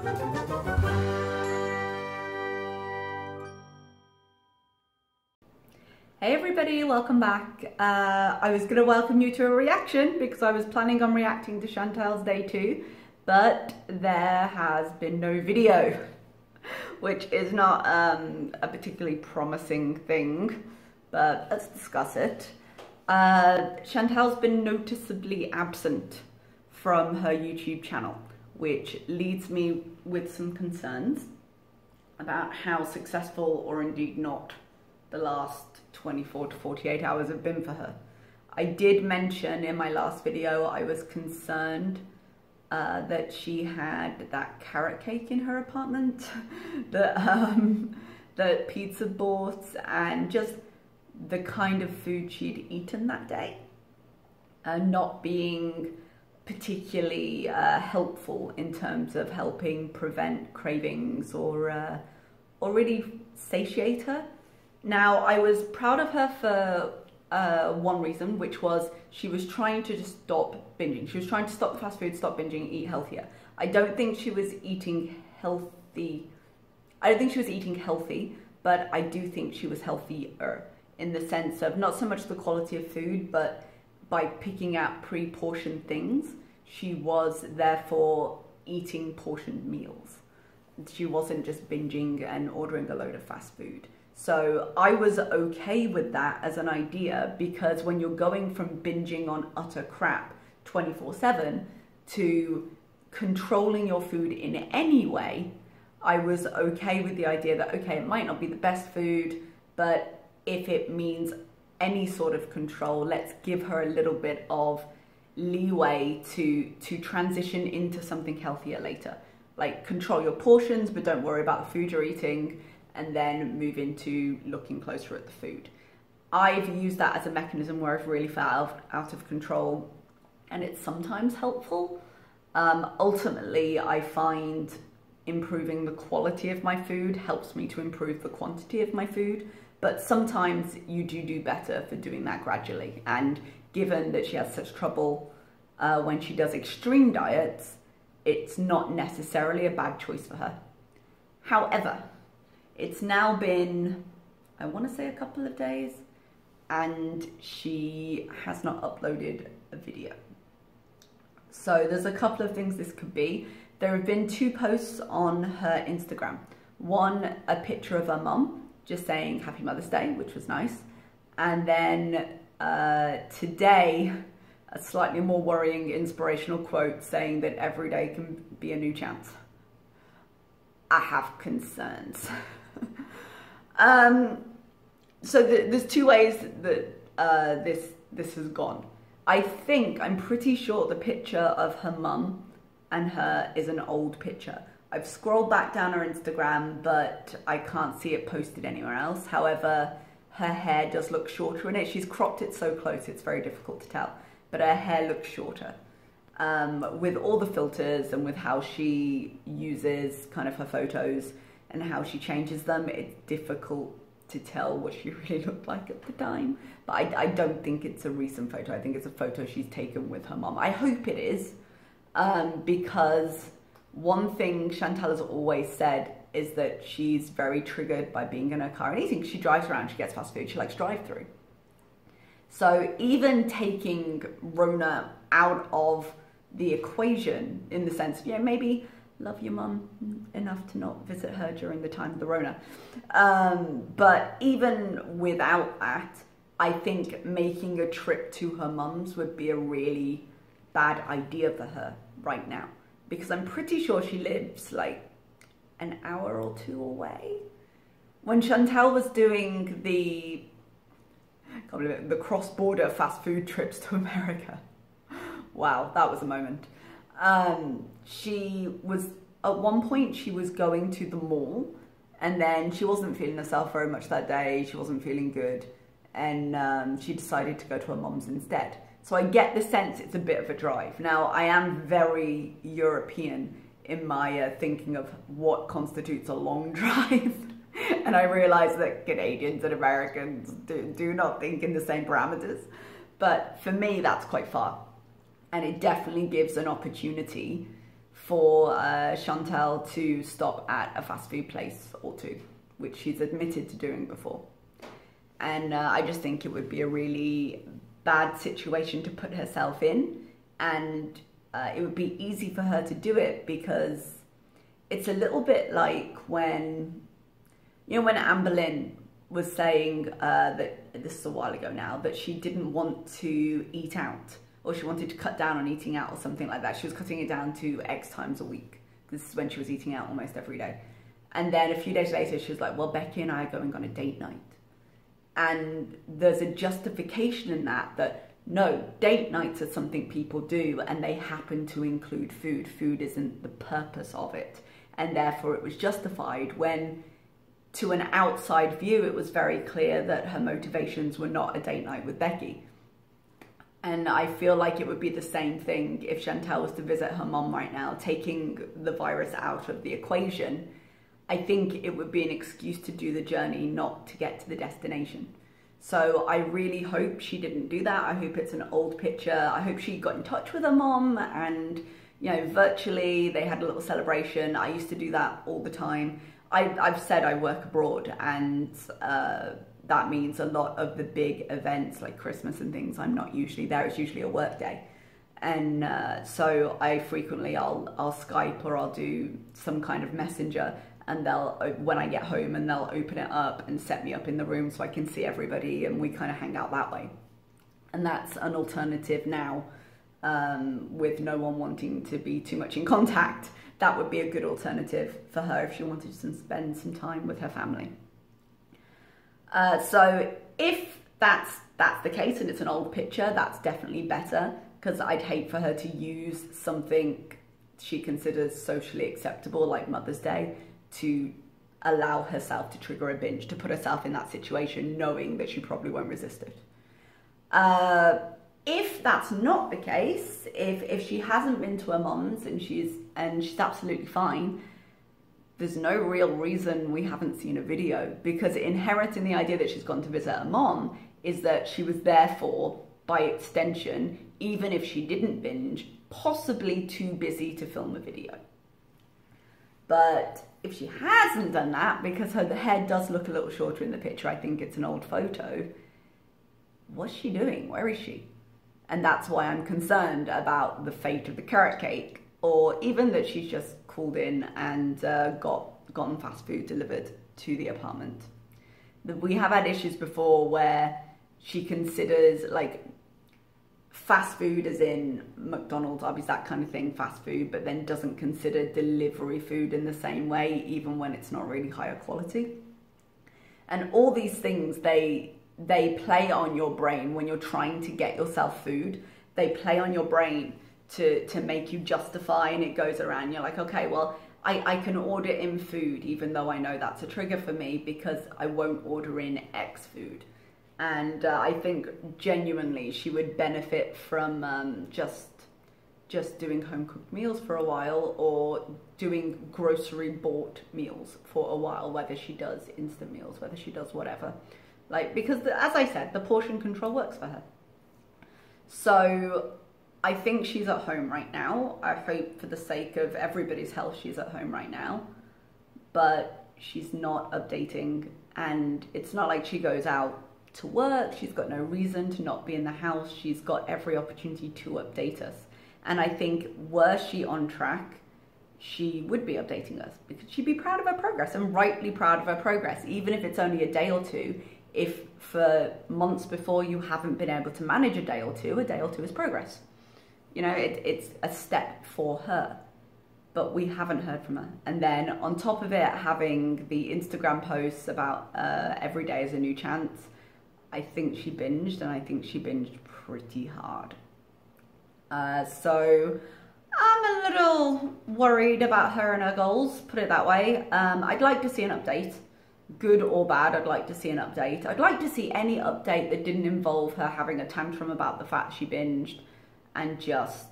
Hey everybody, welcome back. I was going to welcome you to a reaction because I was planning on reacting to Chantal's day 2, but there has been no video, which is not a particularly promising thing, but let's discuss it. Chantal's been noticeably absent from her YouTube channel, which leads me with some concerns about how successful or indeed not the last 24 to 48 hours have been for her. I did mention in my last video I was concerned that she had that carrot cake in her apartment, the pizza boards, and just the kind of food she'd eaten that day, not being particularly helpful in terms of helping prevent cravings or really satiate her. Now, I was proud of her for one reason, which was she was trying to just stop binging. She was trying to stop the fast food, stop binging, eat healthier. I don't think she was eating healthy. I don't think she was eating healthy, but I do think she was healthier in the sense of not so much the quality of food, but by picking out pre-portioned things, she was therefore eating portioned meals. She wasn't just binging and ordering a load of fast food. So I was okay with that as an idea, because when you're going from binging on utter crap 24/7 to controlling your food in any way, I was okay with the idea that, okay, it might not be the best food, but if it means any sort of control, let's give her a little bit of leeway to transition into something healthier later. Like, control your portions, but don't worry about the food you're eating, and then move into looking closer at the food. I've used that as a mechanism where I've really felt out of control, and it's sometimes helpful. Ultimately, I find improving the quality of my food helps me to improve the quantity of my food, but sometimes you do better for doing that gradually. And given that she has such trouble when she does extreme diets, it's not necessarily a bad choice for her. However, it's now been, I want to say, a couple of days, and she has not uploaded a video. So there's a couple of things this could be. There have been 2 posts on her Instagram. One, a picture of her mum, just saying Happy Mother's Day, which was nice. And then today, a slightly more worrying inspirational quote saying that every day can be a new chance. I have concerns. So there's 2 ways that this has gone. I'm pretty sure the picture of her mum and her is an old picture. I've scrolled back down her Instagram, but I can't see it posted anywhere else. However, her hair does look shorter in it. She's cropped it so close, it's very difficult to tell, but her hair looks shorter. With all the filters and with how she uses kind of her photos and how she changes them, it's difficult to tell what she really looked like at the time. But I don't think it's a recent photo. I think it's a photo she's taken with her mum. I hope it is, because one thing Chantal has always said is that she's very triggered by being in her car and eating. She drives around, she gets fast food, she likes drive-through. So even taking Rona out of the equation, in the sense of, yeah, maybe love your mum enough to not visit her during the time of the Rona. But even without that, I think making a trip to her mum's would be a really bad idea for her right now, because I'm pretty sure she lives like an hour or 2 away. When Chantal was doing the cross-border fast food trips to America, wow, that was a moment. She was, at one point, she was going to the mall, and then she wasn't feeling herself very much that day. She wasn't feeling good, and she decided to go to her mum's instead. So I get the sense it's a bit of a drive. Now, I am very European in my thinking of what constitutes a long drive. And I realize that Canadians and Americans do not think in the same parameters. But for me, that's quite far. And it definitely gives an opportunity for Chantal to stop at a fast food place or two, which she's admitted to doing before. And I just think it would be a really bad situation to put herself in, and it would be easy for her to do it because it's a little bit like when, you know, when Anne Boleyn was saying that, this is a while ago now, that she didn't want to eat out, or she wanted to cut down on eating out or something like that. She was cutting it down to X times a week. This is when she was eating out almost every day. And then a few days later, she was like, well, Becky and I are going on a date night. And there's a justification in that, that no, date nights are something people do and they happen to include food. Food isn't the purpose of it. And therefore it was justified when, to an outside view, it was very clear that her motivations were not a date night with Becky. And I feel like it would be the same thing if Chantal was to visit her mom right now, taking the virus out of the equation. I think it would be an excuse to do the journey, not to get to the destination. So I really hope she didn't do that. I hope it's an old picture. I hope she got in touch with her mom and, you know, virtually they had a little celebration. I used to do that all the time. I've said I work abroad, and that means a lot of the big events like Christmas and things, I'm not usually there. It's usually a work day. And so I frequently, I'll Skype or I'll do some kind of messenger, and when I get home, and they'll open it up and set me up in the room so I can see everybody, and we kind of hang out that way. And that's an alternative now, with no one wanting to be too much in contact. That would be a good alternative for her if she wanted to spend some time with her family. So if that's the case and it's an old picture, that's definitely better, because I'd hate for her to use something she considers socially acceptable, like Mother's Day, to allow herself to trigger a binge, to put herself in that situation knowing that she probably won't resist it. If that's not the case, if she hasn't been to her mom's and she's absolutely fine, there's no real reason we haven't seen a video, because inherent in the idea that she's gone to visit her mom is that she was therefore, by extension, even if she didn't binge, possibly too busy to film a video. But if she hasn't done that, because her hair does look a little shorter in the picture, I think it's an old photo, what's she doing? Where is she? And that's why I'm concerned about the fate of the carrot cake, or even that she's just called in and gotten fast food delivered to the apartment. We have had issues before where she considers, like, fast food as in McDonald's, Arby's, that kind of thing, fast food, but then doesn't consider delivery food in the same way, even when it's not really higher quality. And all these things, they play on your brain when you're trying to get yourself food. They play on your brain to make you justify, and it goes around. You're like, okay, well, I can order in food, even though I know that's a trigger for me, because I won't order in X food. And I think genuinely she would benefit from just doing home cooked meals for a while, or doing grocery bought meals for a while, whether she does instant meals, whether she does whatever. Like, because as I said, the portion control works for her. So I think she's at home right now. I hope for the sake of everybody's health she's at home right now, but she's not updating, and it's not like she goes out to work. She's got no reason to not be in the house. She's got every opportunity to update us. And I think were she on track, she would be updating us, because she'd be proud of her progress, and rightly proud of her progress, even if it's only a day or two. If for months before you haven't been able to manage a day or two is progress. You know, it's a step for her, but we haven't heard from her. And then on top of it, having the Instagram posts about every day is a new chance, I think she binged, and I think she binged pretty hard. So I'm a little worried about her and her goals, put it that way. I'd like to see an update. Good or bad, I'd like to see an update. I'd like to see any update that didn't involve her having a tantrum about the fact she binged and just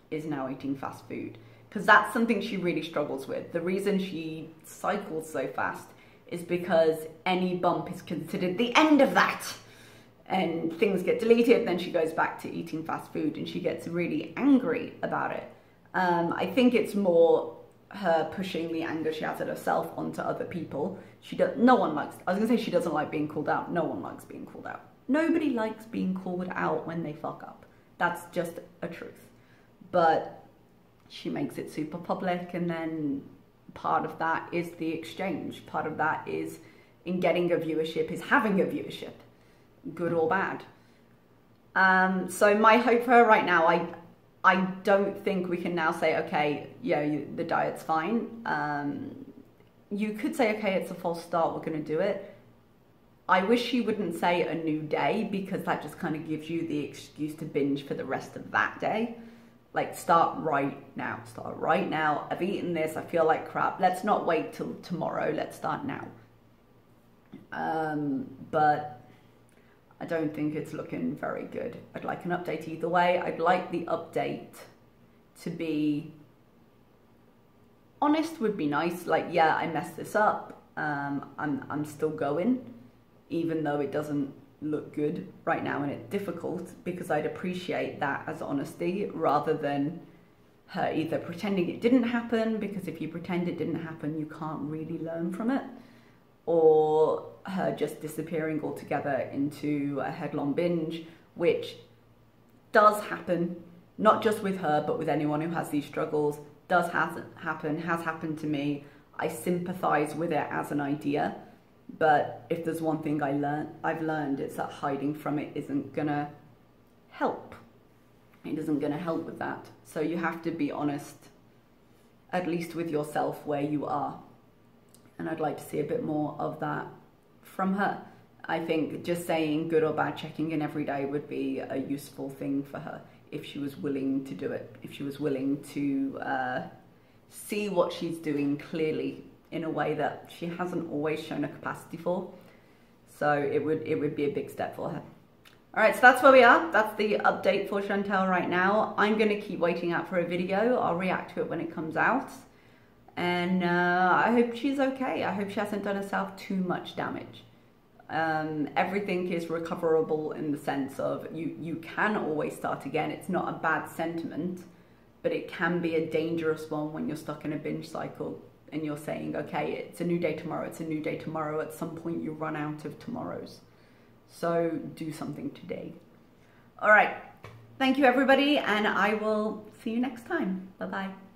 is now eating fast food. Because that's something she really struggles with. The reason she cycles so fast is because any bump is considered the end of that. And things get deleted, then she goes back to eating fast food, and she gets really angry about it. I think it's more her pushing the anger she has at herself onto other people. No one likes, I was gonna say she doesn't like being called out. No one likes being called out. Nobody likes being called out when they fuck up. That's just a truth. But she makes it super public, and then part of that is the exchange. Part of that is in getting a viewership, is having a viewership, good or bad. So my hope for her right now, I don't think we can now say, okay, yeah, the diet's fine. You could say, okay, it's a false start, we're going to do it. I wish she wouldn't say a new day, because that just kind of gives you the excuse to binge for the rest of that day. Like, start right now. Start right now. I've eaten this. I feel like crap. Let's not wait till tomorrow. Let's start now. But I don't think it's looking very good. I'd like an update either way. I'd like the update to be honest, would be nice. Like, yeah, I messed this up. I'm still going, even though it doesn't look good right now and it's difficult, because I'd appreciate that as honesty rather than her either pretending it didn't happen, because if you pretend it didn't happen, you can't really learn from it, or her just disappearing altogether into a headlong binge, which does happen, not just with her, but with anyone who has these struggles. Has happened to me. I sympathize with it as an idea, but if there's one thing I've learned, it's that hiding from it isn't gonna help. It isn't gonna help with that. So you have to be honest, at least with yourself, where you are. And I'd like to see a bit more of that from her. I think just saying good or bad, checking in every day would be a useful thing for her, if she was willing to do it, if she was willing to see what she's doing clearly in a way that she hasn't always shown a capacity for. So it would be a big step for her. All right, so that's where we are. That's the update for Chantal right now. I'm gonna keep waiting out for a video. I'll react to it when it comes out. And I hope she's okay. I hope she hasn't done herself too much damage. Everything is recoverable in the sense of you can always start again. It's not a bad sentiment, but it can be a dangerous one when you're stuck in a binge cycle and you're saying, okay, it's a new day tomorrow, it's a new day tomorrow. At some point you run out of tomorrows. So do something today. All right, thank you everybody, and I will see you next time. Bye-bye.